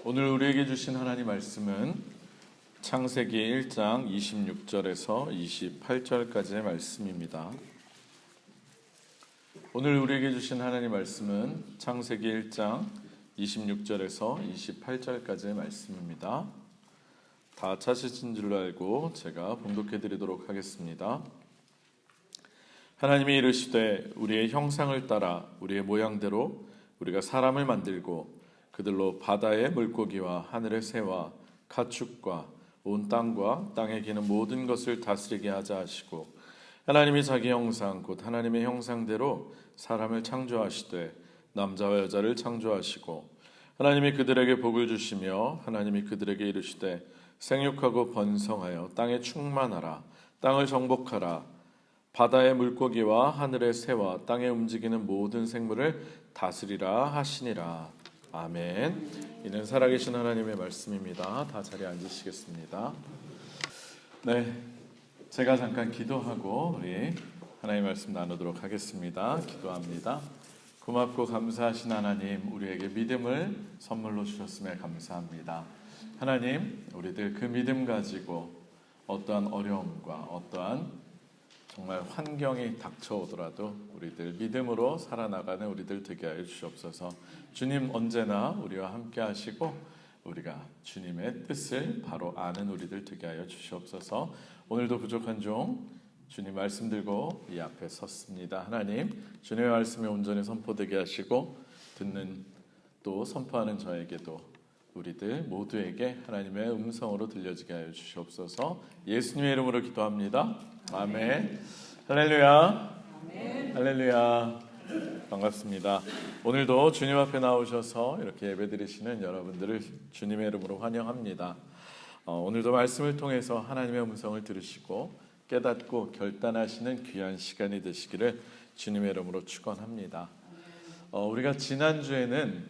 오늘 우리에게 주신 하나님 말씀은 창세기 1장 26절에서 28절까지의 말씀입니다. 오늘 우리에게 주신 하나님 말씀은 창세기 1장 26절에서 28절까지의 말씀입니다. 다 찾으신 줄로 알고 제가 봉독해 드리도록 하겠습니다. 하나님이 이르시되 우리의 형상을 따라 우리의 모양대로 우리가 사람을 만들고 그들로 바다의 물고기와 하늘의 새와 가축과 온 땅과 땅에 기는 모든 것을 다스리게 하자 하시고, 하나님이 자기 형상 곧 하나님의 형상대로 사람을 창조하시되 남자와 여자를 창조하시고, 하나님이 그들에게 복을 주시며 하나님이 그들에게 이르시되 생육하고 번성하여 땅에 충만하라. 땅을 정복하라. 바다의 물고기와 하늘의 새와 땅에 움직이는 모든 생물을 다스리라 하시니라. 아멘. 이는 살아계신 하나님의 말씀입니다. 다 자리에 앉으시겠습니다. 네, 제가 잠깐 기도하고 우리 하나님의 말씀 나누도록 하겠습니다. 기도합니다. 고맙고 감사하신 하나님, 우리에게 믿음을 선물로 주셨음에 감사합니다. 하나님, 우리들 그 믿음 가지고 어떠한 어려움과 어떠한 정말 환경이 닥쳐오더라도 우리들 믿음으로 살아나가는 우리들 되게 하여 주시옵소서. 주님 언제나 우리와 함께 하시고 우리가 주님의 뜻을 바로 아는 우리들 되게 하여 주시옵소서. 오늘도 부족한 종 주님 말씀 들고 이 앞에 섰습니다. 하나님, 주님의 말씀이 온전히 선포되게 하시고 듣는 또 선포하는 저에게도 우리들 모두에게 하나님의 음성으로 들려지게 하여 주시옵소서. 예수님의 이름으로 기도합니다. 아멘. 할렐루야. 아멘. 할렐루야. 반갑습니다. 오늘도 주님 앞에 나오셔서 이렇게 예배드리시는 여러분들을 주님의 이름으로 환영합니다. 오늘도 말씀을 통해서 하나님의 음성을 들으시고 깨닫고 결단하시는 귀한 시간이 되시기를 주님의 이름으로 축원합니다. 우리가 지난주에는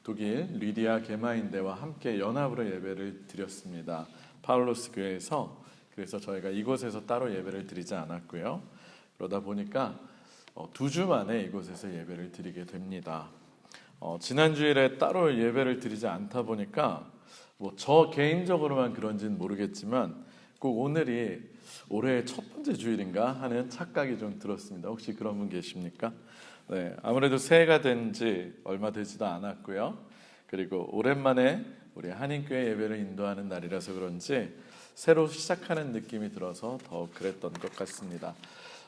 독일 리디아 게마인대와 함께 연합으로 예배를 드렸습니다. 파울로스 교회에서. 그래서 저희가 이곳에서 따로 예배를 드리지 않았고요. 그러다 보니까 2주 만에 이곳에서 예배를 드리게 됩니다. 지난주일에 따로 예배를 드리지 않다 보니까 저 개인적으로만 그런지는 모르겠지만 꼭 오늘이 올해의 첫 번째 주일인가 하는 착각이 좀 들었습니다. 혹시 그런 분 계십니까? 네, 아무래도 새해가 된 지 얼마 되지도 않았고요. 그리고 오랜만에 우리 한인교회 예배를 인도하는 날이라서 그런지 새로 시작하는 느낌이 들어서 더 그랬던 것 같습니다.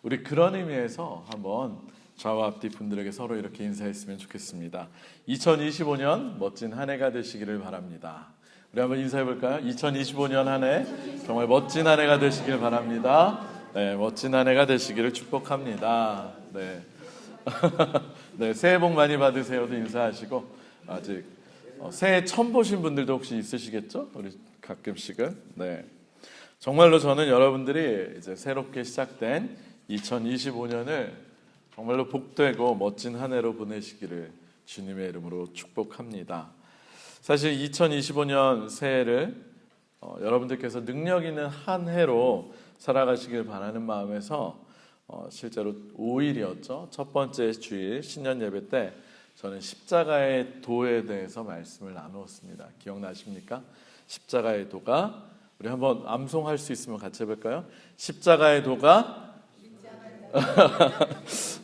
우리 그런 의미에서 한번 좌와 앞뒤 분들에게 서로 이렇게 인사했으면 좋겠습니다. 2025년 멋진 한 해가 되시기를 바랍니다. 우리 한번 인사해 볼까요? 2025년 한 해 정말 멋진 한 해가 되시길 바랍니다. 네, 멋진 한 해가 되시기를 축복합니다. 네. 네, 새해 복 많이 받으세요도 인사하시고, 아직 새해 처음 보신 분들도 혹시 있으시겠죠? 우리 가끔씩은. 네. 정말로 저는 여러분들이 이제 새롭게 시작된 2025년을 정말로 복되고 멋진 한 해로 보내시기를 주님의 이름으로 축복합니다. 사실 2025년 새해를 여러분들께서 능력 있는 한 해로 살아가시길 바라는 마음에서 실제로 5일이었죠. 첫 번째 주일 신년 예배 때 저는 십자가의 도에 대해서 말씀을 나누었습니다. 기억나십니까? 십자가의 도가, 우리 한번 암송할 수 있으면 같이 해볼까요? 십자가의 도가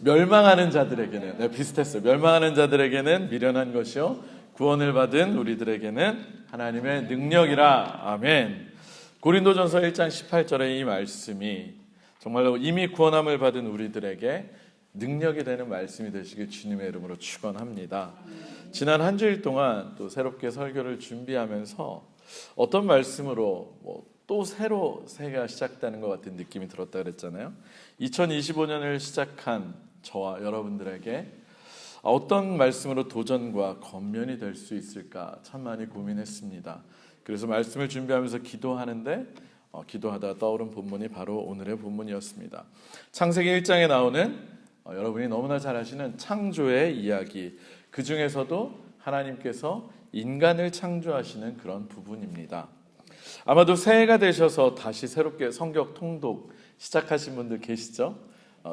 멸망하는 자들에게는, 네, 비슷했어요. 멸망하는 자들에게는 미련한 것이요 구원을 받은 우리들에게는 하나님의 능력이라. 아멘. 고린도전서 1장 18절의 이 말씀이 정말로 이미 구원함을 받은 우리들에게 능력이 되는 말씀이 되시길 주님의 이름으로 축원합니다. 지난 한 주일 동안 또 새롭게 설교를 준비하면서 어떤 말씀으로 또 새로 새해가 시작되는 것 같은 느낌이 들었다 그랬잖아요. 2025년을 시작한 저와 여러분들에게 어떤 말씀으로 도전과 권면이 될 수 있을까 참 많이 고민했습니다. 그래서 말씀을 준비하면서 기도하는데 기도하다 떠오른 본문이 바로 오늘의 본문이었습니다. 창세기 1장에 나오는 여러분이 너무나 잘 아시는 창조의 이야기, 그 중에서도 하나님께서 인간을 창조하시는 그런 부분입니다. 아마도 새해가 되셔서 다시 새롭게 성경 통독 시작하신 분들 계시죠?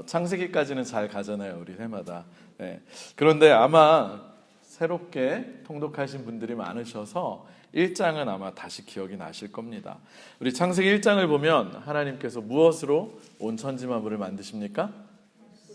창세기까지는 잘 가잖아요, 우리 해마다. 네. 그런데 아마 새롭게 통독하신 분들이 많으셔서 1장은 아마 다시 기억이 나실 겁니다. 우리 창세기 1장을 보면 하나님께서 무엇으로 온 천지 만물을 만드십니까?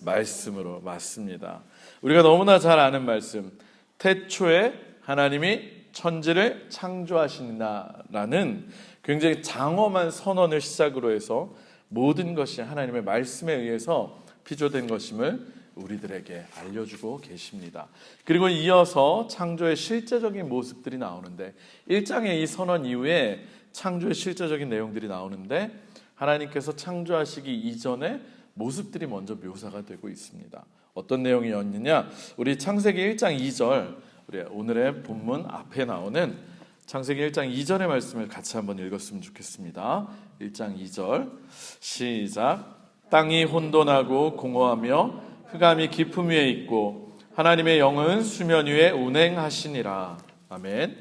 말씀으로. 맞습니다. 우리가 너무나 잘 아는 말씀, 태초에 하나님이 천지를 창조하신다라는 굉장히 장엄한 선언을 시작으로 해서 모든 것이 하나님의 말씀에 의해서 피조된 것임을 우리들에게 알려주고 계십니다. 그리고 이어서 창조의 실제적인 모습들이 나오는데 1장의 이 선언 이후에 창조의 실제적인 내용들이 나오는데 하나님께서 창조하시기 이전에 모습들이 먼저 묘사가 되고 있습니다. 어떤 내용이었느냐? 우리 창세기 1장 2절, 우리 오늘의 본문 앞에 나오는 창세기 1장 2절의 말씀을 같이 한번 읽었으면 좋겠습니다. 1장 2절 시작. 땅이 혼돈하고 공허하며 흑암이 깊음 위에 있고 하나님의 영은 수면 위에 운행하시니라. 아멘.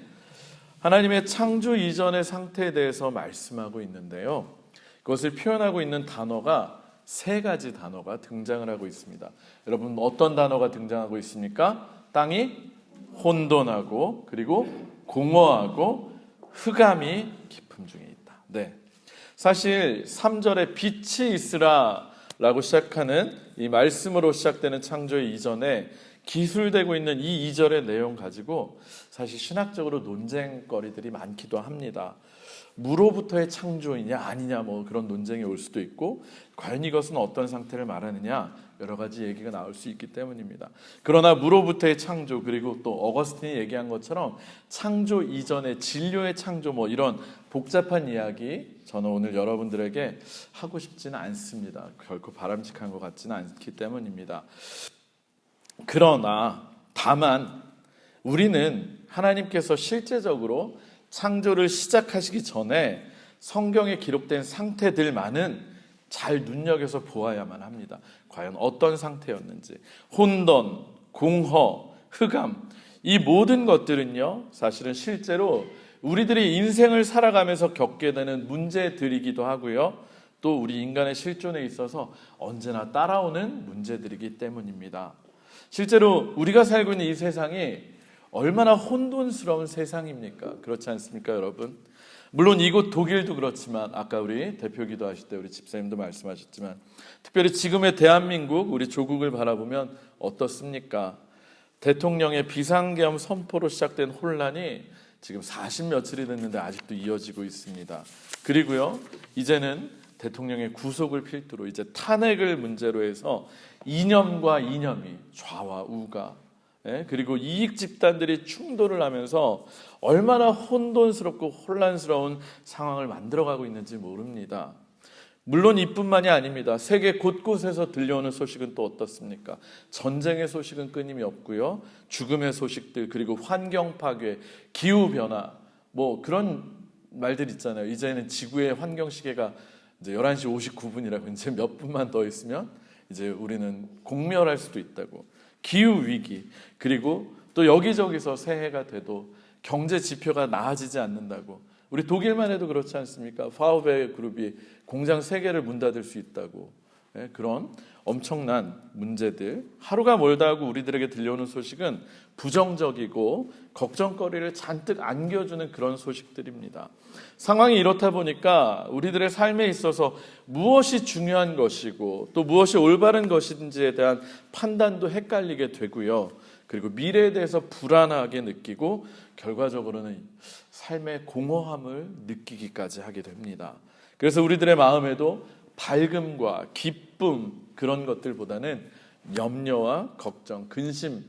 하나님의 창조 이전의 상태에 대해서 말씀하고 있는데요, 그것을 표현하고 있는 단어가 세 가지 단어가 등장을 하고 있습니다. 여러분, 어떤 단어가 등장하고 있습니까? 땅이 혼돈하고 그리고 공허하고 흑암이 깊음 중에 있다. 네. 사실 3절에 빛이 있으라 라고 시작하는 이 말씀으로 시작되는 창조 이전에 기술되고 있는 이 2절의 내용 가지고 사실 신학적으로 논쟁거리들이 많기도 합니다. 무로부터의 창조이냐 아니냐 뭐 그런 논쟁이 올 수도 있고, 과연 이것은 어떤 상태를 말하느냐 여러 가지 얘기가 나올 수 있기 때문입니다. 그러나 무로부터의 창조, 그리고 또 어거스틴이 얘기한 것처럼 창조 이전의 진료의 창조, 뭐 이런 복잡한 이야기 저는 오늘 여러분들에게 하고 싶지는 않습니다. 결코 바람직한 것 같지는 않기 때문입니다. 그러나 다만 우리는 하나님께서 실제적으로 창조를 시작하시기 전에 성경에 기록된 상태들만은 잘 눈여겨서 보아야만 합니다. 과연 어떤 상태였는지. 혼돈, 공허, 흑암, 이 모든 것들은요, 사실은 실제로 우리들이 인생을 살아가면서 겪게 되는 문제들이기도 하고요, 또 우리 인간의 실존에 있어서 언제나 따라오는 문제들이기 때문입니다. 실제로 우리가 살고 있는 이 세상이 얼마나 혼돈스러운 세상입니까? 그렇지 않습니까, 여러분? 물론 이곳 독일도 그렇지만, 아까 우리 대표 기도하실 때 우리 집사님도 말씀하셨지만, 특별히 지금의 대한민국, 우리 조국을 바라보면 어떻습니까? 대통령의 비상계엄 선포로 시작된 혼란이 지금 40며칠이 됐는데 아직도 이어지고 있습니다. 그리고요, 이제는 대통령의 구속을 필두로 이제 탄핵을 문제로 해서 이념과 이념이 좌와 우가, 그리고 이익 집단들이 충돌을 하면서 얼마나 혼돈스럽고 혼란스러운 상황을 만들어가고 있는지 모릅니다. 물론 이뿐만이 아닙니다. 세계 곳곳에서 들려오는 소식은 또 어떻습니까? 전쟁의 소식은 끊임이 없고요, 죽음의 소식들, 그리고 환경 파괴, 기후 변화, 뭐 그런 말들 있잖아요. 이제는 지구의 환경 시계가 이제 11시 59분이라고 이제 몇 분만 더 있으면 이제 우리는 공멸할 수도 있다고. 기후 위기, 그리고 또 여기저기서 새해가 돼도 경제 지표가 나아지지 않는다고. 우리 독일만 해도 그렇지 않습니까? 파우베 그룹이 공장 3개를 문 닫을 수 있다고. 그런 엄청난 문제들, 하루가 멀다 하고 우리들에게 들려오는 소식은 부정적이고 걱정거리를 잔뜩 안겨주는 그런 소식들입니다. 상황이 이렇다 보니까 우리들의 삶에 있어서 무엇이 중요한 것이고 또 무엇이 올바른 것인지에 대한 판단도 헷갈리게 되고요, 그리고 미래에 대해서 불안하게 느끼고 결과적으로는 삶의 공허함을 느끼기까지 하게 됩니다. 그래서 우리들의 마음에도 밝음과 기쁨, 그런 것들보다는 염려와 걱정, 근심,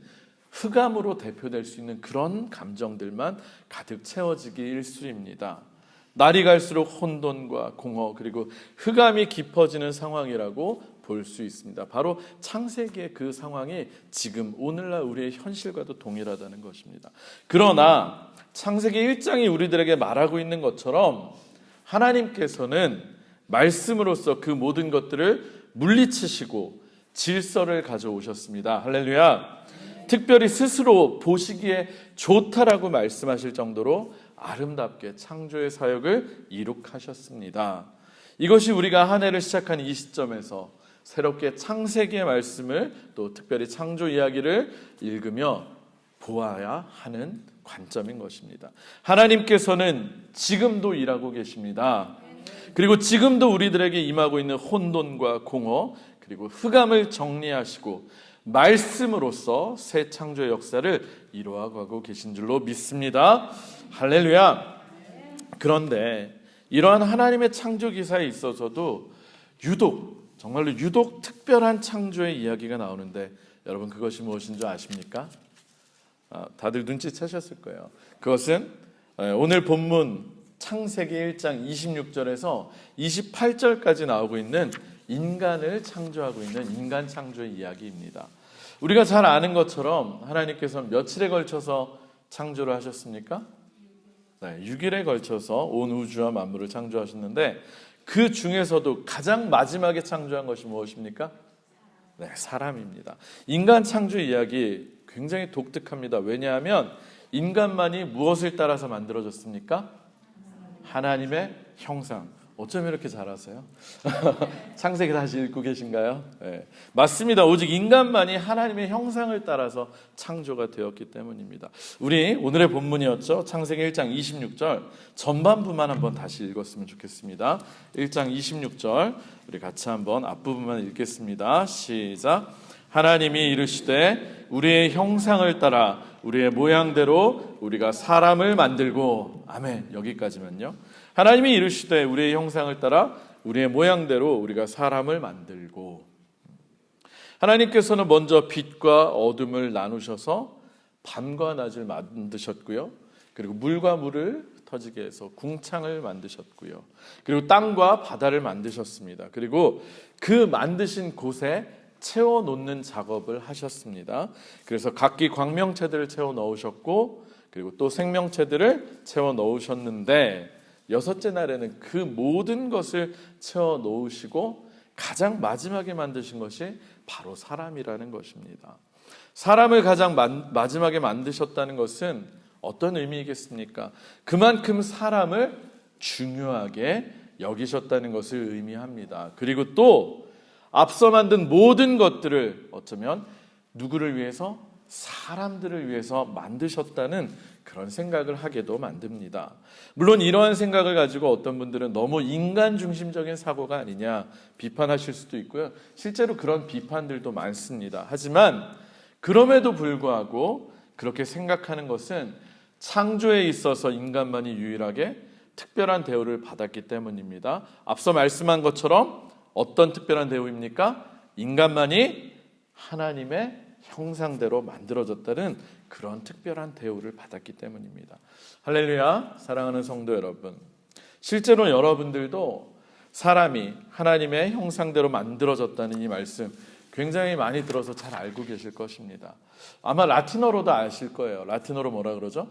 흑암으로 대표될 수 있는 그런 감정들만 가득 채워지기 일쑤입니다. 날이 갈수록 혼돈과 공허, 그리고 흑암이 깊어지는 상황이라고 볼 수 있습니다. 바로 창세기의 그 상황이 지금 오늘날 우리의 현실과도 동일하다는 것입니다. 그러나 창세기 1장이 우리들에게 말하고 있는 것처럼 하나님께서는 말씀으로써 그 모든 것들을 물리치시고 질서를 가져오셨습니다. 할렐루야. 특별히 스스로 보시기에 좋다라고 말씀하실 정도로 아름답게 창조의 사역을 이룩하셨습니다. 이것이 우리가 한 해를 시작한 이 시점에서 새롭게 창세기의 말씀을, 또 특별히 창조 이야기를 읽으며 보아야 하는 관점인 것입니다. 하나님께서는 지금도 일하고 계십니다. 그리고 지금도 우리들에게 임하고 있는 혼돈과 공허 그리고 흑암을 정리하시고 말씀으로써 새 창조의 역사를 이루어가고 계신 줄로 믿습니다. 할렐루야. 그런데 이러한 하나님의 창조 기사에 있어서도 정말로 유독 특별한 창조의 이야기가 나오는데 여러분 그것이 무엇인 줄 아십니까? 다들 눈치채셨을 거예요. 그것은 오늘 본문 창세기 1장 26절에서 28절까지 나오고 있는 인간을 창조하고 있는 인간 창조의 이야기입니다. 우리가 잘 아는 것처럼 하나님께서는 며칠에 걸쳐서 창조를 하셨습니까? 6일에 걸쳐서 온 우주와 만물을 창조하셨는데 그 중에서도 가장 마지막에 창조한 것이 무엇입니까? 사람입니다. 인간 창조 이야기 굉장히 독특합니다. 왜냐하면 인간만이 무엇을 따라서 만들어졌습니까? 하나님의 형상. 어쩜 이렇게 잘하세요? 창세기 다시 읽고 계신가요? 네. 맞습니다. 오직 인간만이 하나님의 형상을 따라서 창조가 되었기 때문입니다. 우리 오늘의 본문이었죠. 창세기 1장 26절 전반부만 한번 다시 읽었으면 좋겠습니다. 1장 26절 우리 같이 한번 앞부분만 읽겠습니다. 시작. 하나님이 이르시되 우리의 형상을 따라 우리의 모양대로 우리가 사람을 만들고 아멘. 여기까지만요. 하나님이 이르시되 우리의 형상을 따라 우리의 모양대로 우리가 사람을 만들고 하나님께서는 먼저 빛과 어둠을 나누셔서 밤과 낮을 만드셨고요. 그리고 물과 물을 터지게 해서 궁창을 만드셨고요. 그리고 땅과 바다를 만드셨습니다. 그리고 그 만드신 곳에 채워놓는 작업을 하셨습니다. 그래서 각기 광명체들을 채워 넣으셨고 그리고 또 생명체들을 채워 넣으셨는데 여섯째 날에는 그 모든 것을 채워 놓으시고 가장 마지막에 만드신 것이 바로 사람이라는 것입니다. 사람을 가장 마지막에 만드셨다는 것은 어떤 의미이겠습니까? 그만큼 사람을 중요하게 여기셨다는 것을 의미합니다. 그리고 또 앞서 만든 모든 것들을 어쩌면 누구를 위해서? 사람들을 위해서 만드셨다는 그런 생각을 하게도 만듭니다. 물론 이러한 생각을 가지고 어떤 분들은 너무 인간 중심적인 사고가 아니냐 비판하실 수도 있고요. 실제로 그런 비판들도 많습니다. 하지만 그럼에도 불구하고 그렇게 생각하는 것은 창조에 있어서 인간만이 유일하게 특별한 대우를 받았기 때문입니다. 앞서 말씀한 것처럼 어떤 특별한 대우입니까? 인간만이 하나님의 형상대로 만들어졌다는 그런 특별한 대우를 받았기 때문입니다. 할렐루야. 사랑하는 성도 여러분, 실제로 여러분들도 사람이 하나님의 형상대로 만들어졌다는 이 말씀 굉장히 많이 들어서 잘 알고 계실 것입니다. 아마 라틴어로도 아실 거예요. 라틴어로 뭐라 그러죠?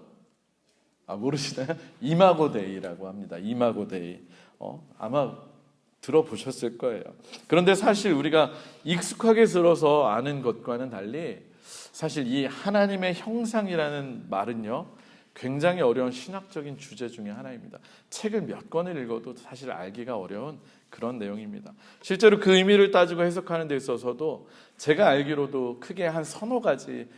모르시나요? 이마고 데이라고 합니다. 이마고 데이. 아마 들어보셨을 거예요. 그런데 사실 우리가 익숙하게 들어서 아는 것과는 달리 사실 이 하나님의 형상이라는 말은요 굉장히 어려운 신학적인 주제 중에 하나입니다. 책을 몇 권을 읽어도 사실 알기가 어려운 그런 내용입니다. 실제로 그 의미를 따지고 해석하는 데 있어서도 제가 알기로도 크게 한 서너 가지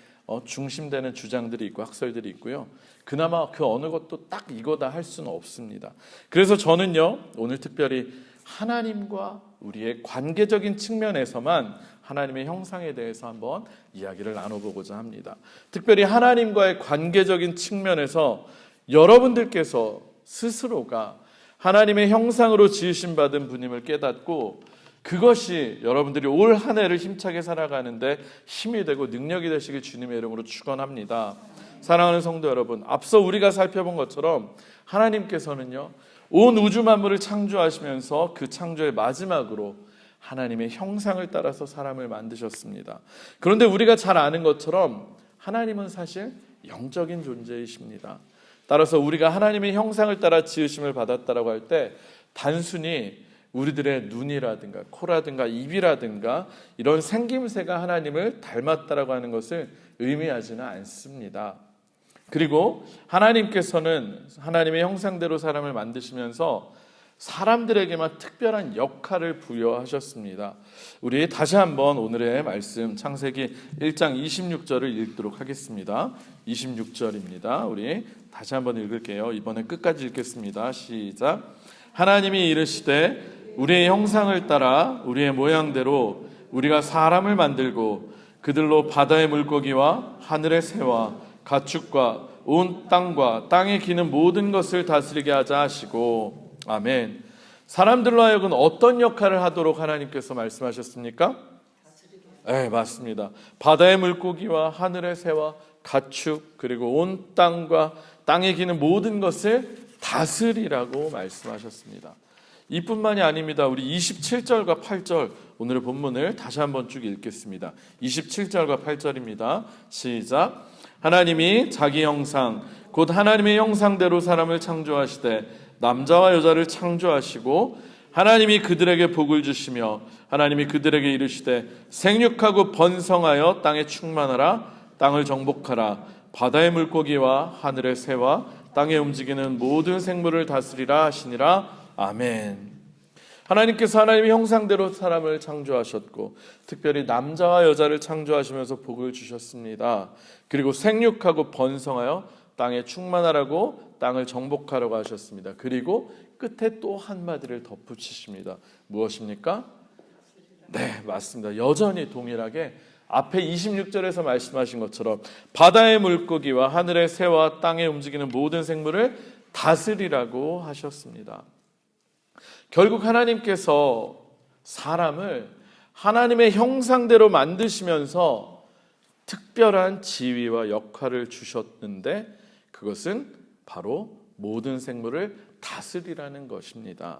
중심되는 주장들이 있고 학설들이 있고요. 그나마 그 어느 것도 딱 이거다 할 수는 없습니다. 그래서 저는요 오늘 특별히 하나님과 우리의 관계적인 측면에서만 하나님의 형상에 대해서 한번 이야기를 나눠보고자 합니다. 특별히 하나님과의 관계적인 측면에서 여러분들께서 스스로가 하나님의 형상으로 지으심 받은 분임을 깨닫고 그것이 여러분들이 올 한 해를 힘차게 살아가는데 힘이 되고 능력이 되시길 주님의 이름으로 축원합니다. 사랑하는 성도 여러분, 앞서 우리가 살펴본 것처럼 하나님께서는요 온 우주 만물을 창조하시면서 그 창조의 마지막으로 하나님의 형상을 따라서 사람을 만드셨습니다. 그런데 우리가 잘 아는 것처럼 하나님은 사실 영적인 존재이십니다. 따라서 우리가 하나님의 형상을 따라 지으심을 받았다라고 할 때 단순히 우리들의 눈이라든가 코라든가 입이라든가 이런 생김새가 하나님을 닮았다라고 하는 것을 의미하지는 않습니다. 그리고 하나님께서는 하나님의 형상대로 사람을 만드시면서 사람들에게만 특별한 역할을 부여하셨습니다. 우리 다시 한번 오늘의 말씀 창세기 1장 26절을 읽도록 하겠습니다. 26절입니다. 우리 다시 한번 읽을게요. 이번엔 끝까지 읽겠습니다. 시작. 하나님이 이르시되 우리의 형상을 따라 우리의 모양대로 우리가 사람을 만들고 그들로 바다의 물고기와 하늘의 새와 가축과 온 땅과 땅에 기는 모든 것을 다스리게 하자 하시고. 아멘. 사람들로 하여금 어떤 역할을 하도록 하나님께서 말씀하셨습니까? 네, 맞습니다. 바다의 물고기와 하늘의 새와 가축 그리고 온 땅과 땅에 기는 모든 것을 다스리라고 말씀하셨습니다. 이뿐만이 아닙니다. 우리 27절과 8절 오늘의 본문을 다시 한번 쭉 읽겠습니다. 27절과 8절입니다. 시작. 하나님이 자기 형상 곧 하나님의 형상대로 사람을 창조하시되 남자와 여자를 창조하시고 하나님이 그들에게 복을 주시며 하나님이 그들에게 이르시되 생육하고 번성하여 땅에 충만하라 땅을 정복하라 바다의 물고기와 하늘의 새와 땅에 움직이는 모든 생물을 다스리라 하시니라. 아멘. 하나님께서 하나님의 형상대로 사람을 창조하셨고 특별히 남자와 여자를 창조하시면서 복을 주셨습니다. 그리고 생육하고 번성하여 땅에 충만하라고 땅을 정복하라고 하셨습니다. 그리고 끝에 또 한마디를 덧붙이십니다. 무엇입니까? 네, 맞습니다. 여전히 동일하게 앞에 26절에서 말씀하신 것처럼 바다의 물고기와 하늘의 새와 땅에 움직이는 모든 생물을 다스리라고 하셨습니다. 결국 하나님께서 사람을 하나님의 형상대로 만드시면서 특별한 지위와 역할을 주셨는데 그것은 바로 모든 생물을 다스리라는 것입니다.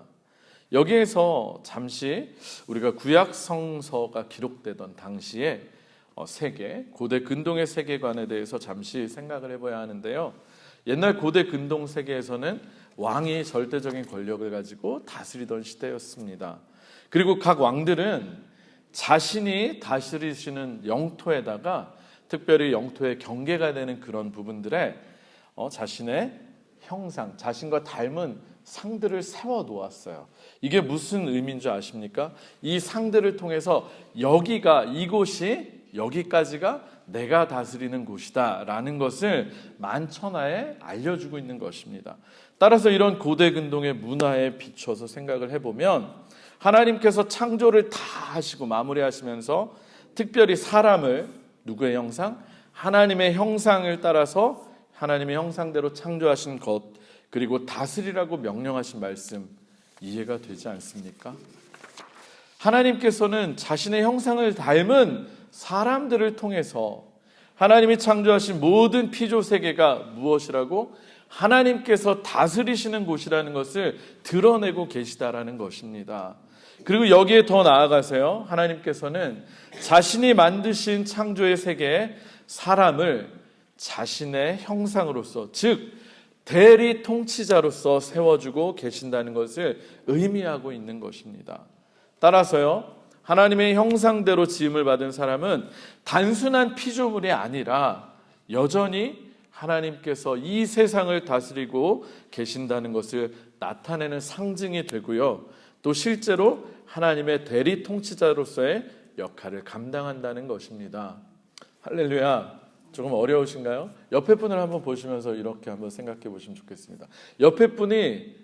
여기에서 잠시 우리가 구약 성서가 기록되던 당시에 세계, 고대 근동의 세계관에 대해서 잠시 생각을 해봐야 하는데요. 옛날 고대 근동 세계에서는 왕이 절대적인 권력을 가지고 다스리던 시대였습니다. 그리고 각 왕들은 자신이 다스리시는 영토에다가 특별히 영토의 경계가 되는 그런 부분들에 자신의 형상, 자신과 닮은 상들을 세워 놓았어요. 이게 무슨 의미인 줄 아십니까? 이 상들을 통해서 이곳이 여기까지가 내가 다스리는 곳이다 라는 것을 만천하에 알려주고 있는 것입니다. 따라서 이런 고대 근동의 문화에 비춰서 생각을 해보면 하나님께서 창조를 다 하시고 마무리하시면서 특별히 사람을 누구의 형상? 하나님의 형상을 따라서 하나님의 형상대로 창조하신 것 그리고 다스리라고 명령하신 말씀 이해가 되지 않습니까? 하나님께서는 자신의 형상을 닮은 사람들을 통해서 하나님이 창조하신 모든 피조세계가 무엇이라고? 하나님께서 다스리시는 곳이라는 것을 드러내고 계시다라는 것입니다. 그리고 여기에 더 나아가서요, 하나님께서는 자신이 만드신 창조의 세계에 사람을 자신의 형상으로서, 즉 대리 통치자로서 세워주고 계신다는 것을 의미하고 있는 것입니다. 따라서요, 하나님의 형상대로 지음을 받은 사람은 단순한 피조물이 아니라 여전히 하나님께서 이 세상을 다스리고 계신다는 것을 나타내는 상징이 되고요, 또 실제로 하나님의 대리 통치자로서의 역할을 감당한다는 것입니다. 할렐루야. 조금 어려우신가요? 옆에 분을 한번 보시면서 이렇게 한번 생각해 보시면 좋겠습니다. 옆에 분이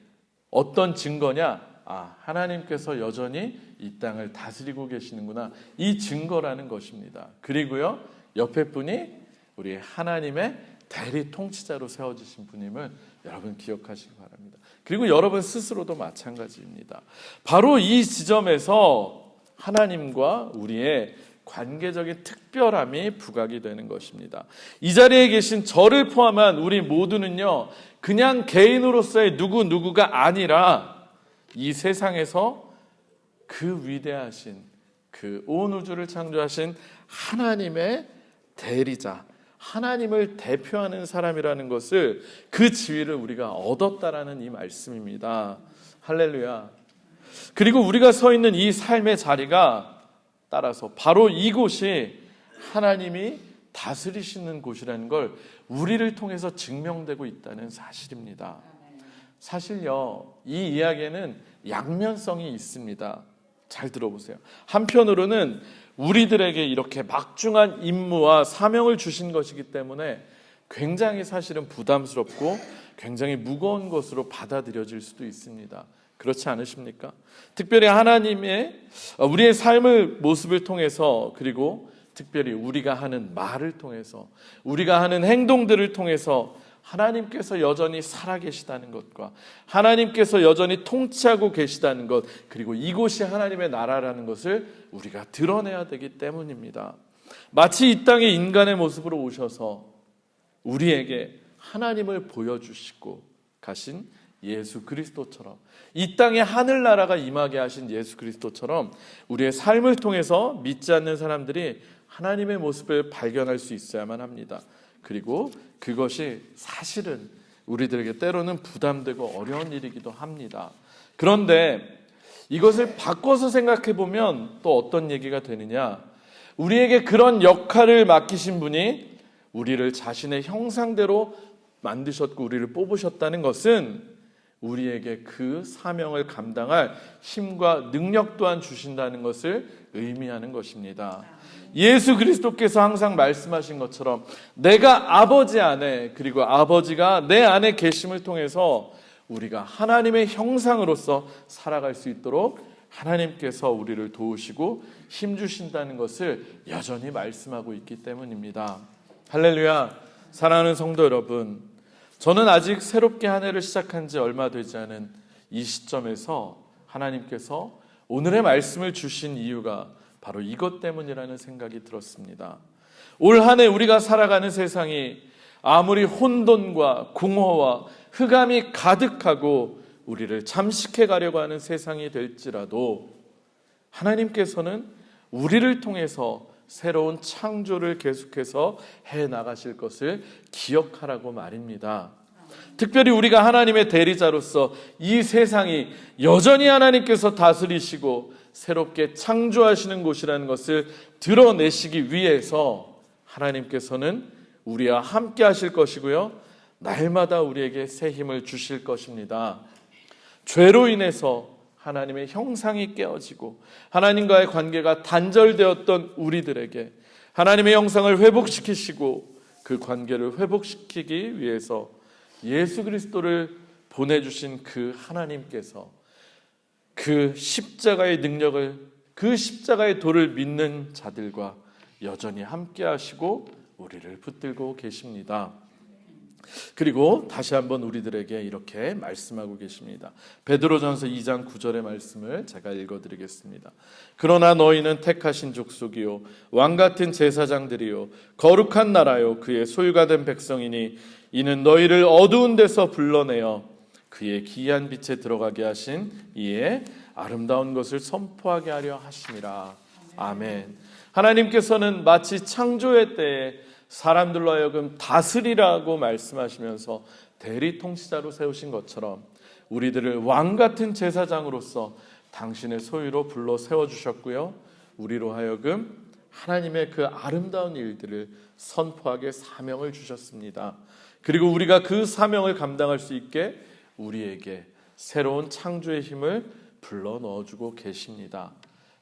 어떤 증거냐? 하나님께서 여전히 이 땅을 다스리고 계시는구나. 이 증거라는 것입니다. 그리고요, 옆에 분이 우리 하나님의 대리 통치자로 세워주신 분임을 여러분 기억하시기 바랍니다. 그리고 여러분 스스로도 마찬가지입니다. 바로 이 지점에서 하나님과 우리의 관계적인 특별함이 부각이 되는 것입니다. 이 자리에 계신 저를 포함한 우리 모두는요, 그냥 개인으로서의 누구가 아니라 이 세상에서 그 위대하신, 그 온 우주를 창조하신 하나님의 대리자, 하나님을 대표하는 사람이라는 것을, 그 지위를 우리가 얻었다라는 이 말씀입니다. 할렐루야. 그리고 우리가 서 있는 이 삶의 자리가 따라서 바로 이곳이 하나님이 다스리시는 곳이라는 걸 우리를 통해서 증명되고 있다는 사실입니다. 사실요, 이 이야기에는 양면성이 있습니다. 잘 들어보세요. 한편으로는 우리들에게 이렇게 막중한 임무와 사명을 주신 것이기 때문에 굉장히 사실은 부담스럽고 굉장히 무거운 것으로 받아들여질 수도 있습니다. 그렇지 않으십니까? 특별히 하나님의 우리의 삶의 모습을 통해서, 그리고 특별히 우리가 하는 말을 통해서, 우리가 하는 행동들을 통해서 하나님께서 여전히 살아계시다는 것과 하나님께서 여전히 통치하고 계시다는 것, 그리고 이곳이 하나님의 나라라는 것을 우리가 드러내야 되기 때문입니다. 마치 이 땅에 인간의 모습으로 오셔서 우리에게 하나님을 보여주시고 가신 예수 그리스도처럼, 이 땅에 하늘나라가 임하게 하신 예수 그리스도처럼 우리의 삶을 통해서 믿지 않는 사람들이 하나님의 모습을 발견할 수 있어야만 합니다. 그리고 그것이 사실은 우리들에게 때로는 부담되고 어려운 일이기도 합니다. 그런데 이것을 바꿔서 생각해 보면 또 어떤 얘기가 되느냐, 우리에게 그런 역할을 맡기신 분이 우리를 자신의 형상대로 만드셨고 우리를 뽑으셨다는 것은 우리에게 그 사명을 감당할 힘과 능력 또한 주신다는 것을 의미하는 것입니다. 예수 그리스도께서 항상 말씀하신 것처럼 내가 아버지 안에, 그리고 아버지가 내 안에 계심을 통해서 우리가 하나님의 형상으로서 살아갈 수 있도록 하나님께서 우리를 도우시고 힘주신다는 것을 여전히 말씀하고 있기 때문입니다. 할렐루야. 사랑하는 성도 여러분, 저는 아직 새롭게 한 해를 시작한 지 얼마 되지 않은 이 시점에서 하나님께서 오늘의 말씀을 주신 이유가 바로 이것 때문이라는 생각이 들었습니다. 올 한 해 우리가 살아가는 세상이 아무리 혼돈과 공허와 흑암이 가득하고 우리를 잠식해 가려고 하는 세상이 될지라도 하나님께서는 우리를 통해서 새로운 창조를 계속해서 해나가실 것을 기억하라고 말입니다. 특별히 우리가 하나님의 대리자로서 이 세상이 여전히 하나님께서 다스리시고 새롭게 창조하시는 곳이라는 것을 드러내시기 위해서 하나님께서는 우리와 함께 하실 것이고요, 날마다 우리에게 새 힘을 주실 것입니다. 죄로 인해서 하나님의 형상이 깨어지고 하나님과의 관계가 단절되었던 우리들에게 하나님의 형상을 회복시키시고 그 관계를 회복시키기 위해서 예수 그리스도를 보내주신 그 하나님께서 그 십자가의 능력을, 그 십자가의 도를 믿는 자들과 여전히 함께 하시고 우리를 붙들고 계십니다. 그리고 다시 한번 우리들에게 이렇게 말씀하고 계십니다. 베드로전서 2장 9절의 말씀을 제가 읽어드리겠습니다. 그러나 너희는 택하신 족속이요 왕같은 제사장들이요 거룩한 나라요 그의 소유가 된 백성이니 이는 너희를 어두운 데서 불러내어 그의 기이한 빛에 들어가게 하신 이의 아름다운 것을 선포하게 하려 하심이라. 아멘. 하나님께서는 마치 창조의 때에 사람들로 하여금 다스리라고 말씀하시면서 대리통치자로 세우신 것처럼 우리들을 왕같은 제사장으로서 당신의 소유로 불러 세워주셨고요, 우리로 하여금 하나님의 그 아름다운 일들을 선포하게 사명을 주셨습니다. 그리고 우리가 그 사명을 감당할 수 있게 우리에게 새로운 창조의 힘을 불러 넣어주고 계십니다.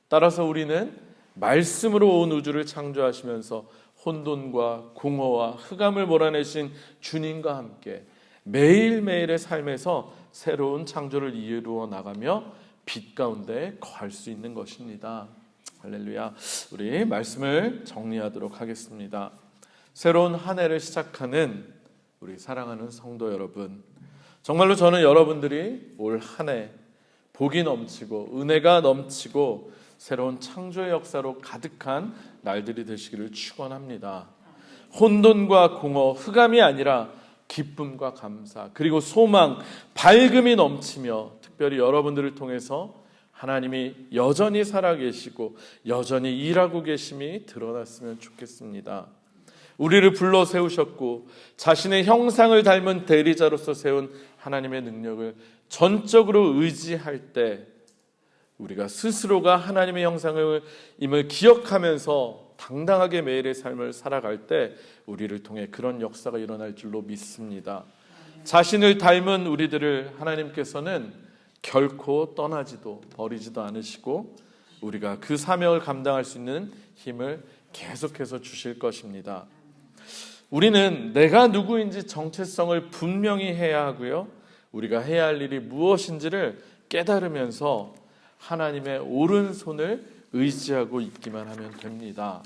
따라서 우리는 말씀으로 온 우주를 창조하시면서 혼돈과 공허와 흑암을 몰아내신 주님과 함께 매일매일의 삶에서 새로운 창조를 이루어 나가며 빛 가운데 거할 수 있는 것입니다. 할렐루야. 우리 말씀을 정리하도록 하겠습니다. 새로운 한 해를 시작하는 우리 사랑하는 성도 여러분, 정말로 저는 여러분들이 올 한 해 복이 넘치고 은혜가 넘치고 새로운 창조의 역사로 가득한 날들이 되시기를 축원합니다. 혼돈과 공허, 흑암이 아니라 기쁨과 감사, 그리고 소망, 밝음이 넘치며 특별히 여러분들을 통해서 하나님이 여전히 살아계시고 여전히 일하고 계심이 드러났으면 좋겠습니다. 우리를 불러 세우셨고 자신의 형상을 닮은 대리자로서 세운 하나님의 능력을 전적으로 의지할 때 우리가 스스로가 하나님의 형상임을 기억하면서 당당하게 매일의 삶을 살아갈 때 우리를 통해 그런 역사가 일어날 줄로 믿습니다. 자신을 닮은 우리들을 하나님께서는 결코 떠나지도 버리지도 않으시고 우리가 그 사명을 감당할 수 있는 힘을 계속해서 주실 것입니다. 우리는 내가 누구인지 정체성을 분명히 해야 하고요, 우리가 해야 할 일이 무엇인지를 깨달으면서 하나님의 오른손을 의지하고 있기만 하면 됩니다.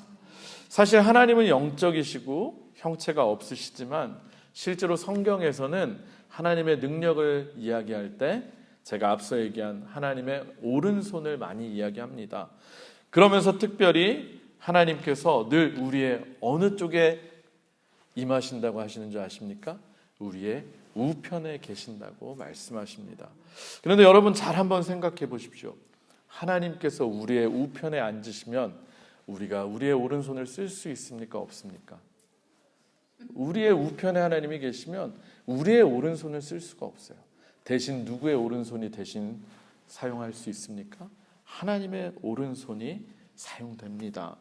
사실 하나님은 영적이시고 형체가 없으시지만 실제로 성경에서는 하나님의 능력을 이야기할 때 제가 앞서 얘기한 하나님의 오른손을 많이 이야기합니다. 그러면서 특별히 하나님께서 늘 우리의 어느 쪽에 임하신다고 하시는 줄 아십니까? 우리의 우편에 계신다고 말씀하십니다. 그런데 여러분 잘 한번 생각해 보십시오. 하나님께서 우리의 우편에 앉으시면 우리가 우리의 오른손을 쓸 수 있습니까? 없습니까? 우리의 우편에 하나님이 계시면 우리의 오른손을 쓸 수가 없어요. 대신 누구의 오른손이 대신 사용할 수 있습니까? 하나님의 오른손이 사용됩니다.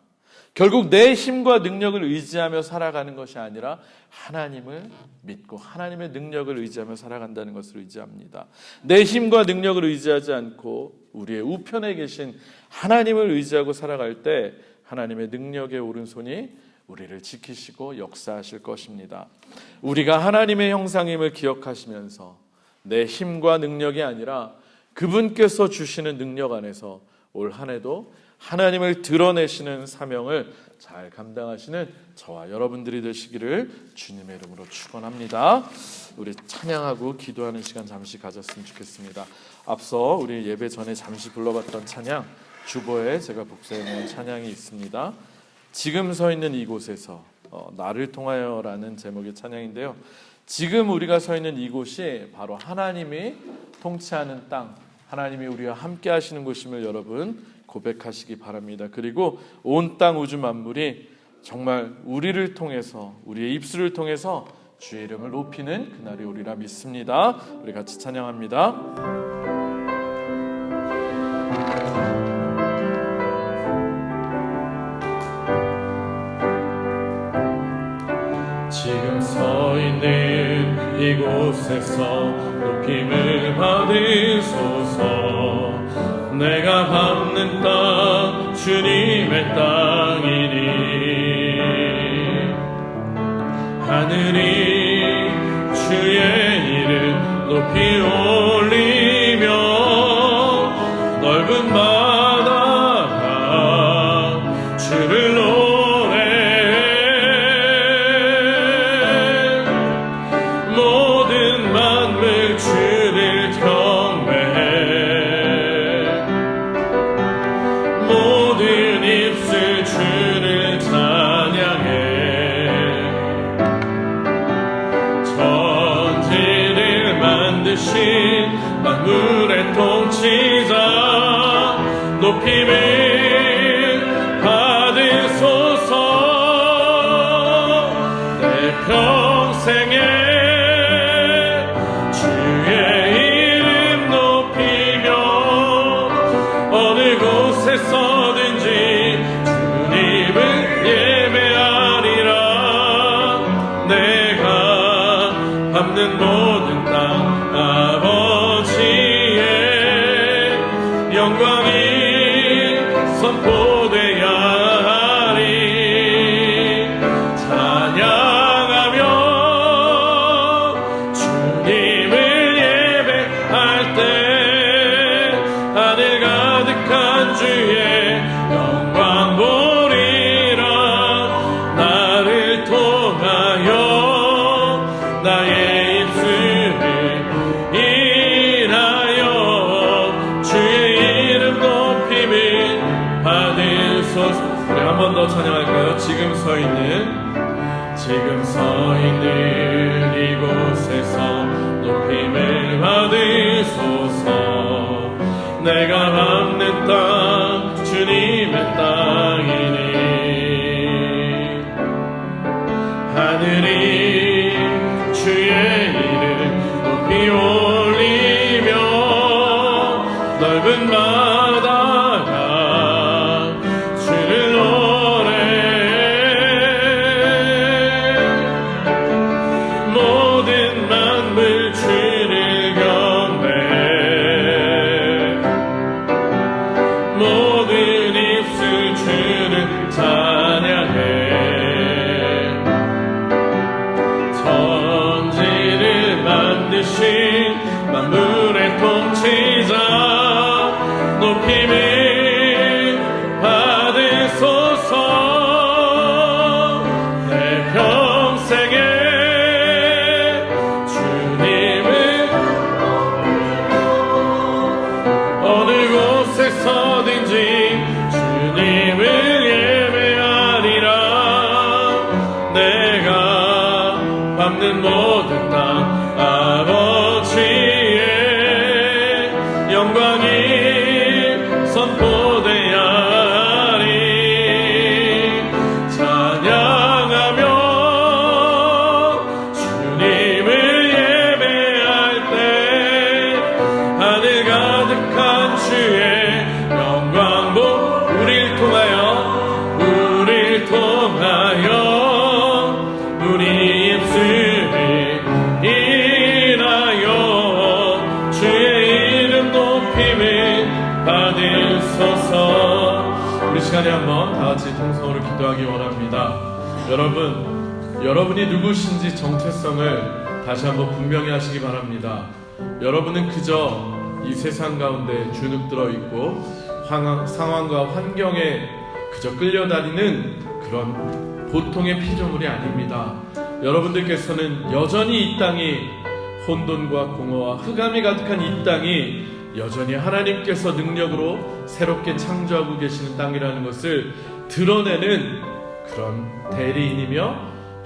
결국 내 힘과 능력을 의지하며 살아가는 것이 아니라 하나님을 믿고 하나님의 능력을 의지하며 살아간다는 것을 의지합니다. 내 힘과 능력을 의지하지 않고 우리의 우편에 계신 하나님을 의지하고 살아갈 때 하나님의 능력의 오른손이 우리를 지키시고 역사하실 것입니다. 우리가 하나님의 형상임을 기억하시면서 내 힘과 능력이 아니라 그분께서 주시는 능력 안에서 올 한 해도 하나님을 드러내시는 사명을 잘 감당하시는 저와 여러분들이 되시기를 주님의 이름으로 축원합니다. 우리 찬양하고 기도하는 시간 잠시 가졌으면 좋겠습니다. 앞서 우리 예배 전에 잠시 불러봤던 찬양, 주보에 제가 복사해 놓은 찬양이 있습니다. 지금 서 있는 이곳에서 나를 통하여라는 제목의 찬양인데요. 지금 우리가 서 있는 이곳이 바로 하나님이 통치하는 땅, 하나님이 우리와 함께 하시는 곳임을 여러분 고백하시기 바랍니다. 그리고 온 땅 우주 만물이 정말 우리를 통해서, 우리의 입술을 통해서 주의 이름을 높이는 그날이 오리라 믿습니다. 우리 같이 찬양합니다. 지금 서 있는 이곳에서 높임을 받으소서. 내가 밟는 땅 주님의 땅이니 하늘이 주의 이름 높이 올리며 넓은 바다가 주를 노래해 모든 만물 주를 경배해 모든 입술 주를 찬양해 천지를 만드신 만물의 통치자 높임을 받으소서. 내 평생에 주의 이름 높이며 어느 곳에서든지 주님을 예배하리라. 내가 밟는 모든 땅 아버지의 영광이 선포되어야 하리. 찬양하며 주님을 예배할 때 하늘 가득한 주의 영광 보리라. 나를 통하여 나의 입술을 인하여 주의 이름 높임을 받으소서. 우리 한 번 더 찬양할까요? 지금 서 있는 이곳에서 높임을 받으소서. 내가 밟는 땅 주님의 땅이니 하늘이 주의 이름 높이 올리며 넓은 바다가 주를 노래해 모든 모든 만물 주를 경배해 모든 입술 주를 찬양해 천지를 만드신 만물의 통치자 높임을 받으소서 내 평생에 주님을 어느 곳에서든지 주님을 예배하리라 내가 밟는 모든 땅 아버지의 영광이 선포되야 하리 찬양하며 주님을 예배할 때 하늘 가득한 주의 영광 우릴 통하여 우리 입술을 인하여 주의 이름 높임을 받으소서. 우리 시간에 한번 다같이 통성으로 기도하기 원합니다. 여러분이 누구신지 정체성을 다시 한번 분명히 하시기 바랍니다. 여러분은 그저 이 세상 가운데 주눅들어 있고 상황과 환경에 그저 끌려다니는 그런 보통의 피조물이 아닙니다. 여러분들께서는 여전히 이 땅이 혼돈과 공허와 흑암이 가득한 이 땅이 여전히 하나님께서 능력으로 새롭게 창조하고 계시는 땅이라는 것을 드러내는 그런 대리인이며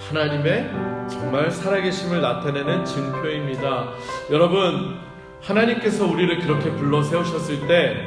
하나님의 정말 살아계심을 나타내는 증표입니다. 여러분, 하나님께서 우리를 그렇게 불러 세우셨을 때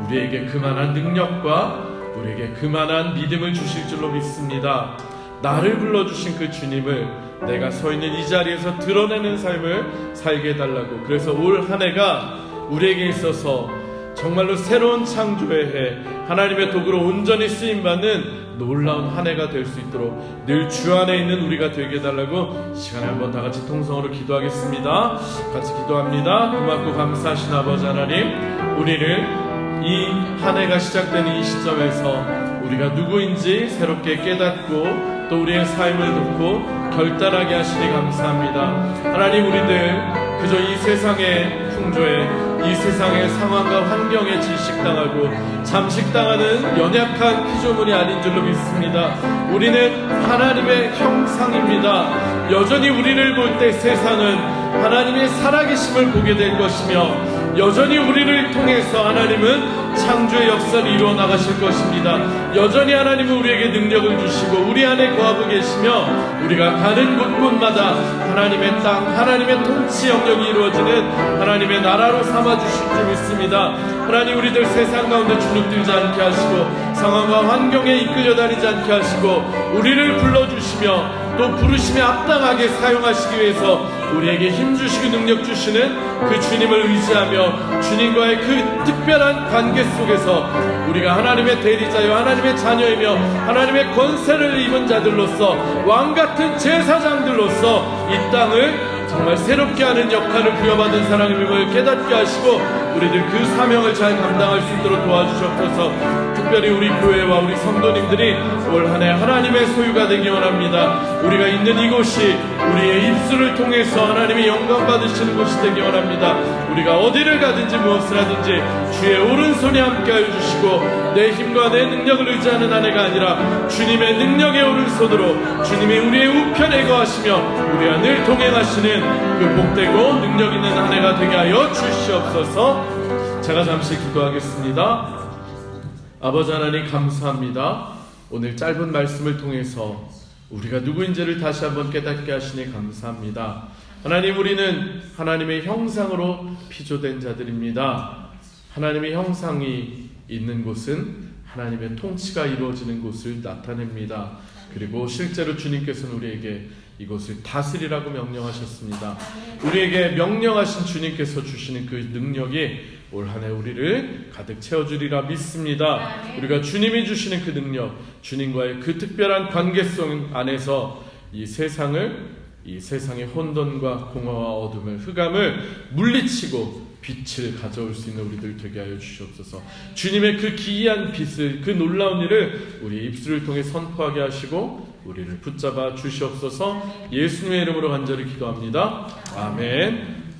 우리에게 그만한 능력과 우리에게 그만한 믿음을 주실 줄로 믿습니다. 나를 불러주신 그 주님을 내가 서 있는 이 자리에서 드러내는 삶을 살게 해달라고. 그래서 올 한 해가 우리에게 있어서 정말로 새로운 창조의 해, 하나님의 도구로 온전히 쓰임받는 놀라운 한 해가 될 수 있도록 늘 주 안에 있는 우리가 되게 해달라고 시간에 한번 다 같이 통성으로 기도하겠습니다. 같이 기도합니다. 고맙고 감사하신 아버지 하나님, 우리를 이 한 해가 시작되는 이 시점에서 우리가 누구인지 새롭게 깨닫고 또 우리의 삶을 돕고 결단하게 하시니 감사합니다. 하나님, 우리들 그저 이 세상의 풍조에, 이 세상의 상황과 환경에 질식당하고 잠식당하는 연약한 피조물이 아닌 줄로 믿습니다. 우리는 하나님의 형상입니다. 여전히 우리를 볼 때 세상은 하나님의 살아계심을 보게 될 것이며 여전히 우리를 통해서 하나님은 창조의 역사를 이루어 나가실 것입니다. 여전히 하나님은 우리에게 능력을 주시고 우리 안에 거하고 계시며 우리가 가는 곳곳마다 하나님의 땅, 하나님의 통치 영역이 이루어지는 하나님의 나라로 삼아주실 줄 믿습니다. 하나님, 우리들 세상 가운데 주눅들지 않게 하시고 상황과 환경에 이끌려 다니지 않게 하시고 우리를 불러주시며 또 부르심에 합당하게 사용하시기 위해서 우리에게 힘주시고 능력 주시는 그 주님을 의지하며 주님과의 그 특별한 관계 속에서 우리가 하나님의 대리자요 하나님의 자녀이며 하나님의 권세를 입은 자들로서 왕같은 제사장들로서 이 땅을 정말 새롭게 하는 역할을 부여받은 사람임을 깨닫게 하시고 우리들 그 사명을 잘 감당할 수 있도록 도와주셨어서 특별히 우리 교회와 우리 성도님들이 올 한 해 하나님의 소유가 되기 원합니다. 우리가 있는 이곳이 우리의 입술을 통해서 하나님의 영광 받으시는 곳이 되기 원합니다. 우리가 어디를 가든지 무엇을 하든지 주의 오른손이 함께하여 주시고 내 힘과 내 능력을 의지하는 한 해가 아니라 주님의 능력의 오른손으로 주님이 우리의 우편에 거하시며 우리와 늘 동행하시는 그 복되고 능력 있는 한 해가 되게 하여 주시옵소서. 제가 잠시 기도하겠습니다. 아버지 하나님, 감사합니다. 오늘 짧은 말씀을 통해서 우리가 누구인지를 다시 한번 깨닫게 하시니 감사합니다. 하나님, 우리는 하나님의 형상으로 피조된 자들입니다. 하나님의 형상이 있는 곳은 하나님의 통치가 이루어지는 곳을 나타냅니다. 그리고 실제로 주님께서는 우리에게 이곳을 다스리라고 명령하셨습니다. 우리에게 명령하신 주님께서 주시는 그 능력이 올 한 해 우리를 가득 채워주리라 믿습니다. 우리가 주님이 주시는 그 능력, 주님과의 그 특별한 관계성 안에서 이 세상을 이 세상의 혼돈과 공허와 어둠을, 흑암을 물리치고 빛을 가져올 수 있는 우리들 되게 하여 주시옵소서. 주님의 그 기이한 빛을, 그 놀라운 일을 우리의 입술을 통해 선포하게 하시고 우리를 붙잡아 주시옵소서. 예수님의 이름으로 간절히 기도합니다. 아멘.